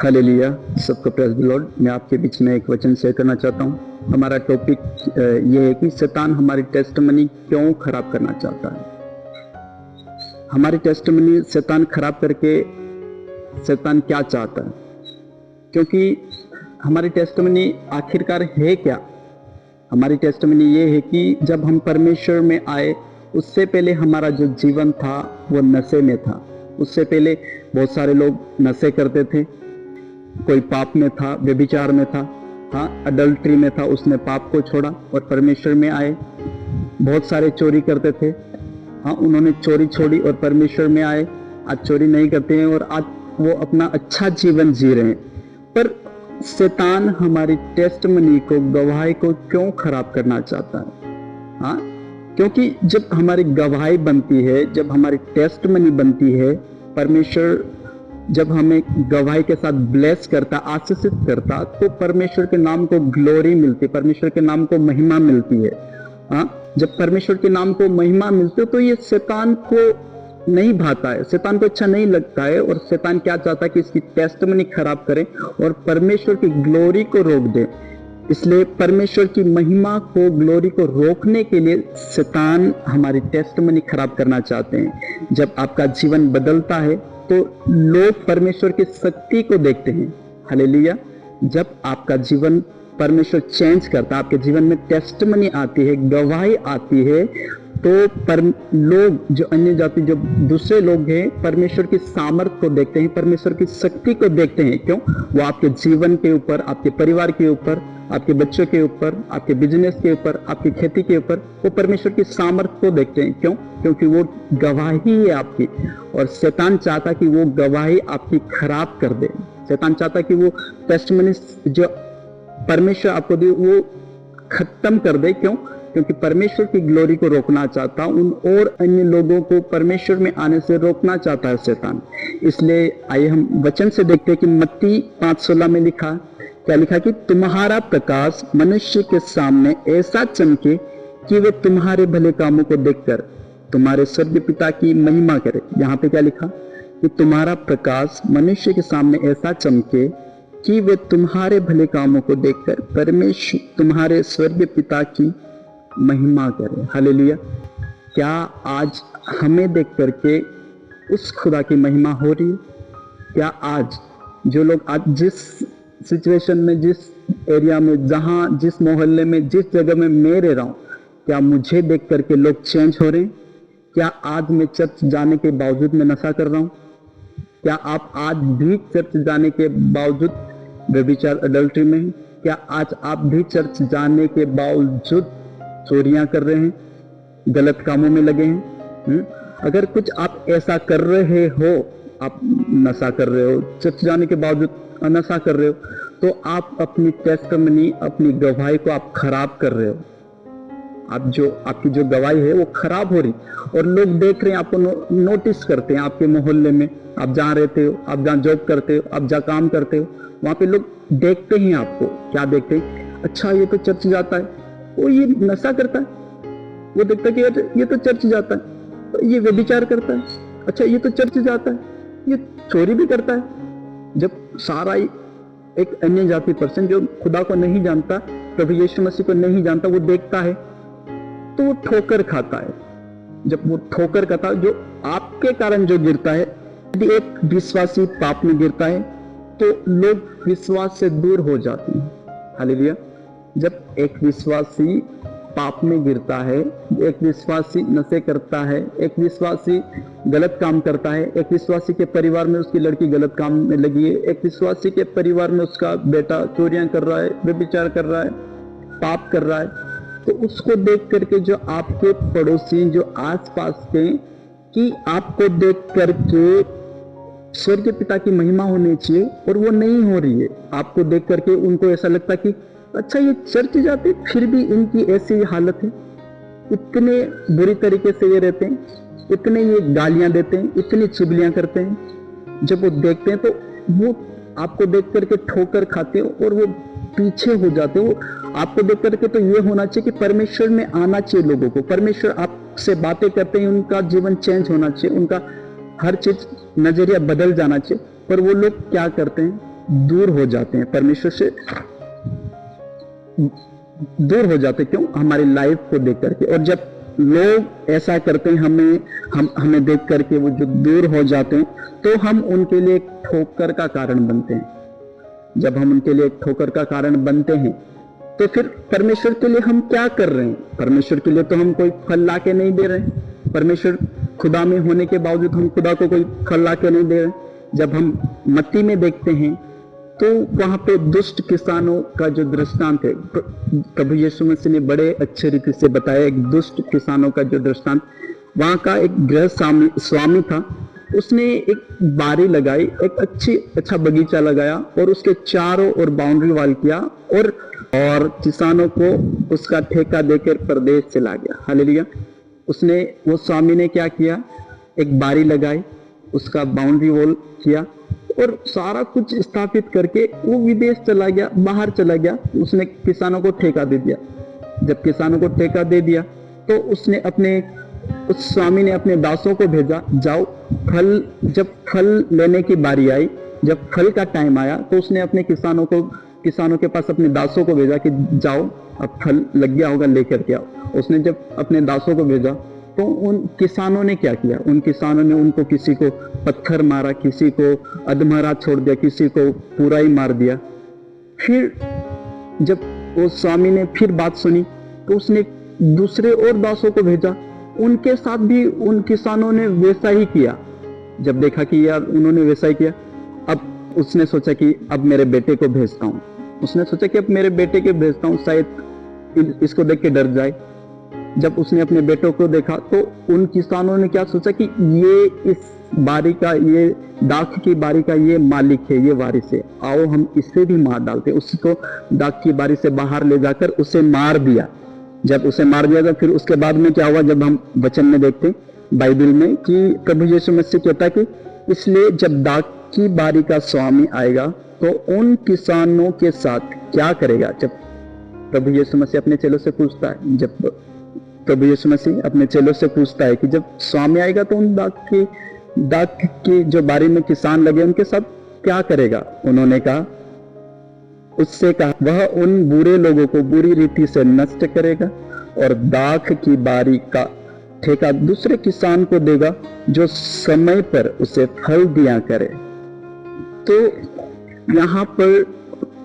Hallelujah, सबको praise the Lord. मैं आपके बीच में एक वचन शेयर करना चाहता हूँ। हमारा टॉपिक ये है कि शैतान हमारी टेस्टमनी क्यों खराब करना चाहता है। हमारी टेस्टमनी शैतान खराब करके शैतान क्या चाहता है, क्योंकि हमारी टेस्टमनी आखिरकार है क्या। हमारी टेस्टमनी ये है कि जब हम परमेश्वर में आए, उससे पहले हमारा जो जीवन था वो नशे में था। उससे पहले बहुत सारे लोग नशे करते थे, कोई पाप में था, व्यभिचार में था, हाँ अडल्ट्री में था, उसने पाप को छोड़ा और परमेश्वर में आए। बहुत सारे चोरी करते थे, हाँ उन्होंने चोरी छोड़ी और परमेश्वर में आए। आज चोरी नहीं करते हैं और आज वो अपना अच्छा जीवन जी रहे हैं। पर शैतान हमारी टेस्टमनी को, गवाही को क्यों खराब करना चाहता है? हाँ, क्योंकि जब हमारी गवाही बनती है, जब हमारी टेस्टमनी बनती है, परमेश्वर जब हमें गवाही के साथ ब्लेस करता, आशीषित करता, तो परमेश्वर के नाम को ग्लोरी मिलती है, परमेश्वर के नाम को महिमा मिलती है। हाँ, जब परमेश्वर के नाम को महिमा मिलती है तो ये शैतान को नहीं भाता है, शैतान को अच्छा नहीं लगता है। और शैतान क्या चाहता है कि इसकी टेस्टमनी खराब करे और परमेश्वर की ग्लोरी को रोक दे। इसलिए परमेश्वर की महिमा को, ग्लोरी को रोकने के लिए शैतान हमारी टेस्टमनी खराब करना चाहते हैं। जब आपका जीवन बदलता है तो लोग परमेश्वर की शक्ति को देखते हैं। हालेलुया। जब आपका जीवन परमेश्वर चेंज करता है, आपके जीवन में टेस्टमनी आती है, गवाही आती है, तो लोग जो अन्य जाति, जो दूसरे लोग हैं, परमेश्वर की सामर्थ को देखते हैं, परमेश्वर की शक्ति को देखते हैं। क्यों? वो आपके जीवन के ऊपर, आपके परिवार के ऊपर, आपके बच्चों के ऊपर, आपके बिजनेस के ऊपर, आपकी खेती के ऊपर, वो परमेश्वर की सामर्थ को देखते हैं। क्यों? क्योंकि वो गवाही है आपकी। और शैतान चाहता कि वो गवाही आपकी खराब कर दे। शैतान चाहता कि वो टेस्टमनी जो परमेश्वर आपको दे वो खत्म कर दे। क्यों? क्योंकि परमेश्वर की ग्लोरी को रोकना चाहता, उन और अन्य लोगों को परमेश्वर में आने से रोकना चाहता है शैतान। इसलिए आइए हम वचन से देखते हैं कि मत्ती 5:16 में लिखा, क्या लिखा कि तुम्हारा प्रकाश मनुष्य के सामने ऐसा चमके कि वे तुम्हारे भले कामों को देखकर तुम्हारे स्वर्गीय पिता की महिमा करे। यहाँ पे क्या लिखा कि तुम्हारा प्रकाश मनुष्य के सामने ऐसा चमके कि वे तुम्हारे भले कामों को देखकर परमेश्वर, तुम्हारे स्वर्गीय पिता की महिमा करे। हालेलुया। क्या आज हमें देख करके उस खुदा की महिमा हो रही है? क्या आज जो लोग, आज जिस सिचुएशन में, जिस एरिया में, जहां, जिस मोहल्ले में, जिस जगह में मैं रह रहा हूं, क्या मुझे देख करके लोग चेंज हो रहे हैं? क्या आज मैं चर्च जाने के बावजूद मैं नशा कर रहा हूं? क्या आप आज भी चर्च जाने के बावजूद व्यभिचार, अडल्ट्री में? क्या आज आप भी चर्च जाने के बावजूद चोरियां कर रहे हैं, गलत कामों में लगे हैं? अगर कुछ आप ऐसा कर रहे हो, आप नशा कर रहे हो, चर्च जाने के बावजूद नशा कर रहे हो, तो आप अपनी टेस्टमनी, अपनी गवाही को आप खराब कर रहे हो। आपकी जो गवाही है वो खराब हो रही, और लोग देख रहे हैं, आपको नोटिस करते हैं। आपके मोहल्ले में, आप जहाँ रहते हो, आप जहाँ जॉब करते हो, आप जहाँ काम करते हो, वहां पे लोग देखते हैं आपको। क्या देखते हैं? अच्छा ये तो चर्च जाता है, वो ये नशा करता है। वो देखता है कि ये तो चर्च जाता है, ये व्यभिचार करता है, अच्छा ये तो चर्च जाता है, ये चोरी भी करता है। जब सारा एक अन्य जाति पर्सन जो खुदा को नहीं जानता, प्रभु यीशु मसीह को नहीं जानता, वो देखता है तो वो ठोकर खाता है। जब वो ठोकर खाता है, जो आपके कारण जो गिरता है, यदि एक विश्वासी पाप में गिरता है तो लोग विश्वास से दूर हो जाते हैं। हालेलुया। जब एक विश्वासी पाप में गिरता है, एक विश्वासी नशे करता है, एक विश्वासी गलत काम करता है, एक विश्वासी के परिवार में उसकी लड़की गलत काम में लगी है, एक विश्वासी के परिवार में उसका बेटा चोरियां कर रहा है, व्यभिचार कर रहा है, पाप कर रहा है, तो उसको देख करके जो आपके पड़ोसी, जो आसपास के, कि आपको देख करके स्वर्गीय पिता की महिमा होनी चाहिए और वो नहीं हो रही है। आपको देख करके उनको ऐसा लगता कि अच्छा ये चर्च जाते फिर भी इनकी ऐसी हालत है, इतने बुरी तरीके से ये रहते हैं, इतने ये गालियां देते हैं, इतनी चुगलियां करते हैं। जब वो देखते हैं तो वो आपको देख करके ठोकर खाते हैं और वो पीछे हो जाते हैं। वो आपको देख करके तो ये होना चाहिए कि परमेश्वर में आना चाहिए लोगों को, परमेश्वर आपसे बातें करते हैं, उनका जीवन चेंज होना चाहिए, उनका हर चीज नजरिया बदल जाना चाहिए। पर वो लोग क्या करते हैं? दूर हो जाते हैं, परमेश्वर से दूर हो जाते। क्यों? हमारी लाइफ को देख करके। और जब लोग ऐसा करते हैं हमें देख करके, वो जो दूर हो जाते हैं, तो हम उनके लिए एक ठोकर का कारण बनते हैं। जब हम उनके लिए एक ठोकर का कारण बनते हैं, तो फिर परमेश्वर के लिए हम क्या कर रहे हैं? परमेश्वर के लिए तो हम कोई फल ला के नहीं दे रहे हैं। परमेश्वर खुदा में होने के बावजूद हम खुदा को कोई फल ला के नहीं दे रहे। जब हम मत्ती में देखते हैं, तो वहां पे दुष्ट किसानों का जो दृष्टांत है, प्रभु यीशु मसीह ने बड़े अच्छे रीति से बताया। एक दुष्ट किसानों का जो दृष्टांत, वहां का एक गृह स्वामी था, उसने एक बारी लगाई, एक अच्छा बगीचा लगाया और उसके चारों ओर बाउंड्री वाल किया और किसानों को उसका ठेका देकर प्रदेश चला गया। हालेलुया। वो स्वामी ने क्या किया? एक बारी लगाई, उसका बाउंड्री वॉल किया और सारा कुछ स्थापित करके वो विदेश चला गया, बाहर चला गया। उसने किसानों को ठेका दे दिया। जब किसानों को ठेका दे दिया, तो उस स्वामी ने अपने दासों को भेजा, जाओ जब फल लेने की बारी आई, जब फल का टाइम आया, तो उसने अपने किसानों के पास अपने दासों को भेजा कि जाओ, अब फल लग गया होगा, लेकर के आओ। उसने जब अपने दासों को भेजा, तो उन किसानों ने क्या किया? उन किसानों ने उनको किसी को पत्थर मारा, किसी को अधमरा छोड़ दिया, किसी को पूरा ही मार दिया। फिर जब वो स्वामी ने फिर बात सुनी, तो उसने दूसरे और दासों को भेजा, उनके साथ भी उन किसानों ने वैसा ही किया। जब देखा कि यार उन्होंने वैसा ही किया, अब उसने सोचा कि अब मेरे बेटे को भेजता हूँ। शायद इसको देख के डर जाए। जब उसने अपने बेटों को देखा, तो उन किसानों ने क्या सोचा कि ये इस बारी का, ये दाख की बारी का ये मालिक है, ये वारिस है, आओ हम इसे भी मार डालते। उसको दाख की बारी से बाहर ले जाकर उसे मार दिया। जब उसे मार दिया, तो फिर उसके बाद में क्या हुआ? जब हम वचन में देखते हैं बाइबल में कि प्रभु यीशु मसीह कहता है कि इसलिए जब दाख की बारी का स्वामी आएगा, तो उन किसानों के साथ क्या करेगा? जब प्रभु यीशु मसीह अपने चेलों से पूछता है, कि जब स्वामी आएगा तो उन दाख की जो बारी में किसान लगे, उनके साथ क्या करेगा? उन्होंने कहा, वह उन बुरे लोगों को बुरी रीति से नष्ट करेगा और दाख की बारी का ठेका दूसरे किसान को देगा, जो समय पर उसे फल दिया करे। तो यहाँ पर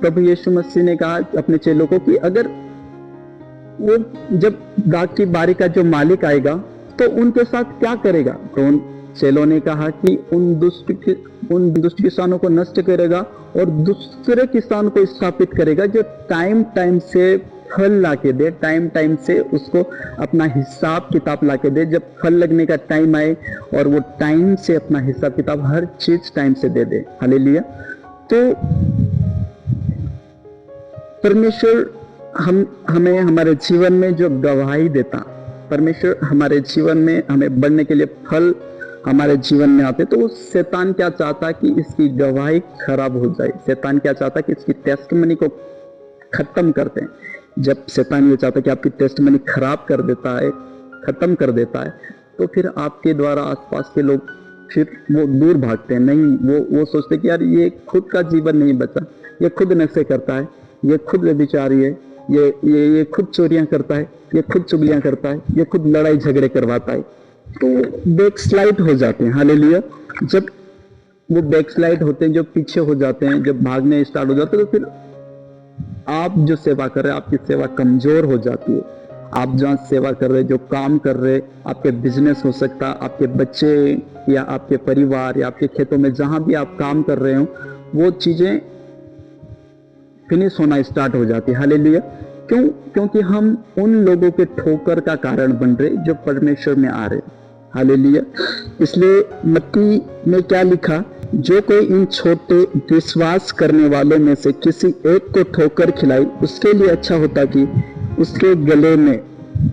प्रभु यीशु मसीह ने कहा अपने चेलों को कि अगर वो जब दाख की बारी का जो मालिक आएगा, तो उनके साथ क्या करेगा? तो उन चेलों ने कहा कि उन दुष्ट किसानों को नष्ट करेगा और दूसरे किसान को स्थापित करेगा, जो टाइम से फल लाके दे, टाइम से उसको अपना हिसाब किताब लाके दे। जब फल लगने का टाइम आए, और वो टाइम से अपना हिसाब किताब हर चीज टाइम से दे दे। हालेलुया। तो परमेश्वर हमें हमारे जीवन में जो गवाही देता, परमेश्वर हमारे जीवन में हमें बढ़ने के लिए फल हमारे जीवन में आते, तो शैतान क्या चाहता कि इसकी गवाही खराब हो जाए। शैतान क्या चाहता कि इसकी टेस्टमनी को खत्म करते हैं। जब शैतान ये चाहता कि आपकी टेस्टमनी खराब कर देता है, खत्म कर देता है, तो फिर आपके द्वारा आसपास के लोग फिर वो दूर भागते हैं। नहीं, वो सोचते कि यार ये खुद का जीवन नहीं बचा, ये खुद नशे करता है, ये खुद व्यभिचारी है, ये खुद चोरियां करता है, ये खुद चुगलियां करता है, ये खुद लड़ाई झगड़े करवाता है। तो बैकस्लाइड हो जाते हैं। हालेलुया। जब वो बैकस्लाइड होते हैं, जो पीछे हो जाते हैं, जब भागने स्टार्ट हो जाते हैं, तो फिर आप जो सेवा कर रहे हैं, आपकी सेवा कमजोर हो जाती है। आप जहाँ सेवा कर रहे, जो काम कर रहे, आपके बिजनेस हो सकता, आपके बच्चे या आपके परिवार या आपके खेतों में जहां भी आप काम कर रहे हो, वो चीजें फिनिश होना स्टार्ट हो जाती है। हालेलुया। क्यों? क्योंकि हम उन लोगों के ठोकर का कारण बन रहे जो परमेश्वर में आ रहे। हालेलुया। इसलिए मत्ती में क्या लिखा? जो कोई इन छोटे विश्वास करने वालों में से किसी एक को ठोकर खिलाई, उसके लिए अच्छा होता कि उसके गले में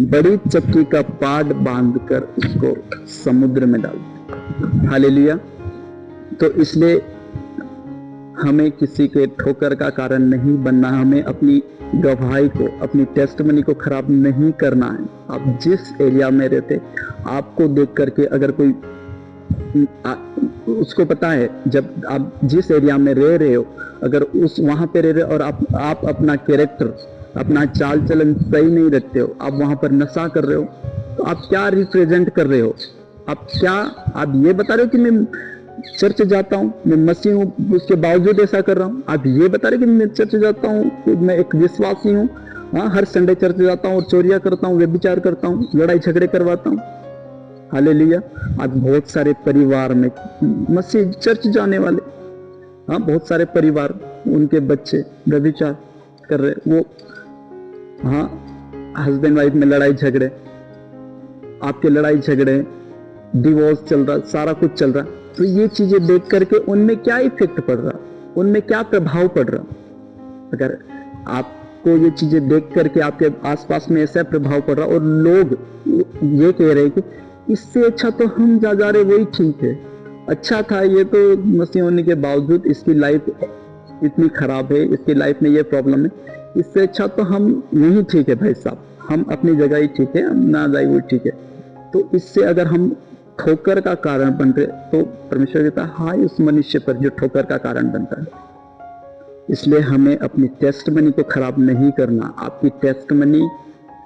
बड़ी चक्की का पाट बांधकर उसको समुद्र में डाल। हालेलुया। तो इसलिए हमें किसी के ठोकर का कारण नहीं बनना, हमें अपनी गवाही को, अपनी टेस्टमनी को खराब नहीं करना है। आप जिस एरिया में रहते, आपको देख करके अगर कोई उसको पता है जब आप जिस एरिया में रह रहे हो, अगर उस वहां पे रह रहे हो और आप अपना कैरेक्टर, अपना चाल चलन सही नहीं रखते हो, आप वहां पर नशा कर रहे हो, तो आप क्या रिप्रेजेंट कर रहे हो? आप ये बता रहे हो कि मैं चर्च जाता हूँ, मैं मसीह हूँ, उसके बावजूद ऐसा कर रहा हूँ? आप ये बता रहे हो कि मैं चर्च जाता हूँ, कि मैं एक विश्वासी हूँ, हाँ, हर संडे चर्च जाता हूँ और चोरियां करता हूँ, व्यभिचार करता हूँ, लड़ाई झगड़े करवाता हूँ? हालेलुया। आज बहुत सारे परिवार में मसीह चर्च जाने वाले, हाँ, बहुत सारे परिवार, उनके बच्चे व्यभिचार कर रहे, वो, हाँ, हस्बैंड वाइफ में लड़ाई झगड़े, आपके लड़ाई झगड़े, डिवोर्स चल रहा, सारा कुछ चल रहा। तो ये चीजें देख करके उनमें क्या इफेक्ट पड़ रहा, उनमें क्या प्रभाव पड़ रहा? अगर आपको ये चीजें देख करके आपके आसपास में ऐसा प्रभाव पड़ रहा और लोग ये कह रहे कि इससे अच्छा तो हम जा रहे वही ठीक है, अच्छा था, ये तो मसीह होने के बावजूद इसकी लाइफ इतनी खराब है, इसकी लाइफ में ये प्रॉब्लम है, इससे अच्छा तो हम यही ठीक है भाई साहब, हम अपनी जगह ही ठीक है, हम ना जाए वो ठीक है। तो इससे अगर हम ठोकर का कारण बन रहे, तो परमेश्वर कहता है हाँ, उस मनुष्य पर जो ठोकर का कारण बनता है। इसलिए हमें अपनी टेस्टमनी को खराब नहीं करना। आपकी टेस्टमनी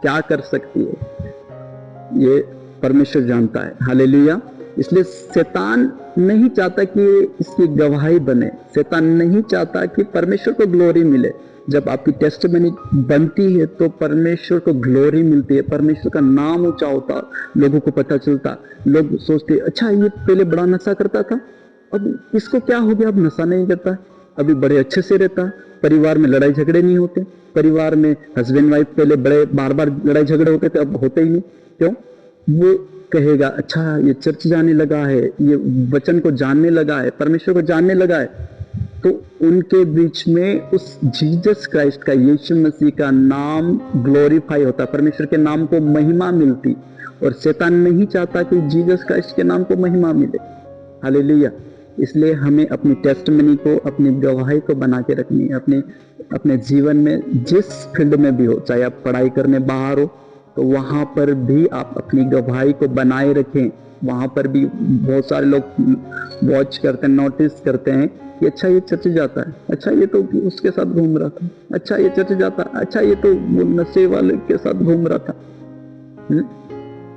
क्या कर सकती है ये परमेश्वर जानता है। हालेलुया। इसलिए शैतान नहीं चाहता कि इसकी गवाही बने, शैतान नहीं चाहता कि परमेश्वर को ग्लोरी मिले। जब आपकी टेस्टमनी बनती है तो परमेश्वर को ग्लोरी मिलती है, परमेश्वर का नाम ऊंचा होता, लोगों को पता चलता, लोग सोचते अच्छा ये पहले बड़ा नशा करता था, अब इसको क्या हो गया, अब नशा नहीं करता, अभी बड़े अच्छे से रहता, परिवार में लड़ाई झगड़े नहीं होते, परिवार में हस्बैंड वाइफ पहले बड़े बार बार लड़ाई झगड़े होते थे, अब होते ही नहीं। क्यों? वो कहेगा अच्छा ये चर्च जाने लगा है, ये वचन को जानने लगा है, परमेश्वर को जानने लगा है। तो उनके बीच में उस जीसस क्राइस्ट का, यीशु मसीह का नाम ग्लोरीफाई होता, परमेश्वर के नाम को महिमा मिलती। और शैतान नहीं चाहता कि जीसस क्राइस्ट के नाम को महिमा मिले। हालेलुया। इसलिए हमें अपनी टेस्टमनी को, अपनी गवाही को बना के रखनी है। अपने जीवन में जिस फील्ड में भी हो, चाहे आप पढ़ाई करने बाहर हो, तो वहां पर भी आप अपनी गवाही को बनाए रखें। वहां पर भी बहुत सारे लोग वॉच करते हैं, नोटिस करते हैं कि अच्छा ये चर्च जाता है, अच्छा ये तो उसके साथ घूम रहा था, अच्छा ये चर्च जाता है, अच्छा ये तो नशे वाले के साथ घूम रहा था।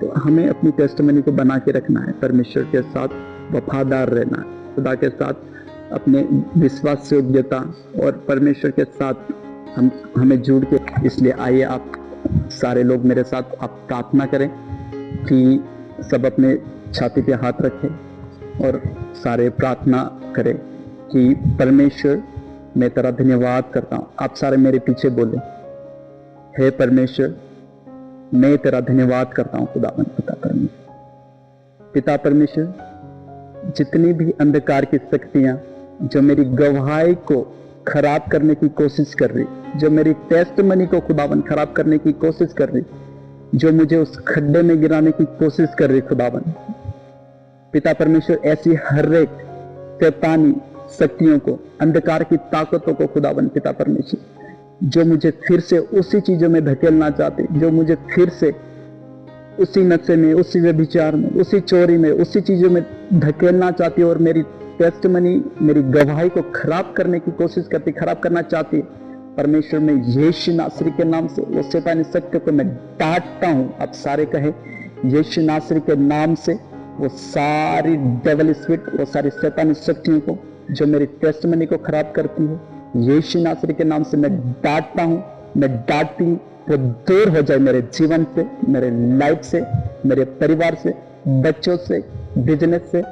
तो हमें अपनी टेस्टमनी को बना के रखना है, परमेश्वर के साथ वफादार रहना है, खुदा के साथ अपने विश्वास योग्यता और परमेश्वर के साथ हमें जुड़ के। इसलिए आइए आप सारे लोग मेरे साथ आप प्रार्थना करें कि सब अपने छाती पे हाथ रखें और सारे प्रार्थना करें कि परमेश्वर मैं तेरा धन्यवाद करता हूँ। आप सारे मेरे पीछे बोले, हे परमेश्वर मैं तेरा धन्यवाद करता हूँ खुदावन पिता परमेश्वर। पिता परमेश्वर, जितनी भी अंधकार की शक्तियां जो मेरी गवाही को खराब करने की कोशिश कर रही, जो मेरी टेस्टमनी को खुदावन खराब करने की कोशिश कर रही, जो मुझे उस खड्डे में गिराने की कोशिश कर रही खुदावन पिता परमेश्वर, ऐसी हर एक शैतानी शक्तियों को, अंधकार की ताकतों को खुदावन पिता परमेश्वर, जो मुझे फिर से उसी चीजों में धकेलना चाहती, जो मुझे फिर से उसी नशे में, उसी व्यभिचार में, उसी चोरी में, उसी चीजों में धकेलना चाहती है और मेरी टेस्टमनी, मेरी गवाही को खराब करने की कोशिश करती, खराब करना चाहती है। परमेश्वर में यीशु नासरी के नाम से वो शैतानी शक्ति को मैं डांटता हूं। आप सारे कहे यीशु नासरी के नाम से वो सारी डेविल स्पिरिट, वो सारी शैतानी शक्तियों को जो मेरी टेस्टमनी को खराब करती है, यीशु नासरी के नाम से मैं डांटता हूं, मैं डांटती हूं, वो दूर हो जाए मेरे जीवन से, मेरे लाइफ से, मेरे परिवार से, बच्चों से, बिजनेस से,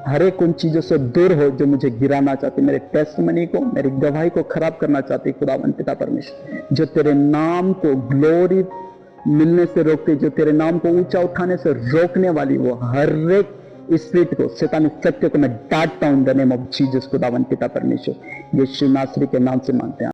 हर एक उन चीजों से दूर हो जो मुझे गिराना चाहती, मेरे टेस्टमनी को, मेरी गवाही को खराब करना चाहती खुदावन पिता परमेश्वर, जो तेरे नाम को ग्लोरी मिलने से रोकती, जो तेरे नाम को ऊंचा उठाने से रोकने वाली, वो हर एक स्पिरिट को, शैतानी शक्ति को मैं डांटता हूं in the name of Jesus खुदावन पिता परमेश्वर। यीशु नासरी के नाम से मांगते हैं।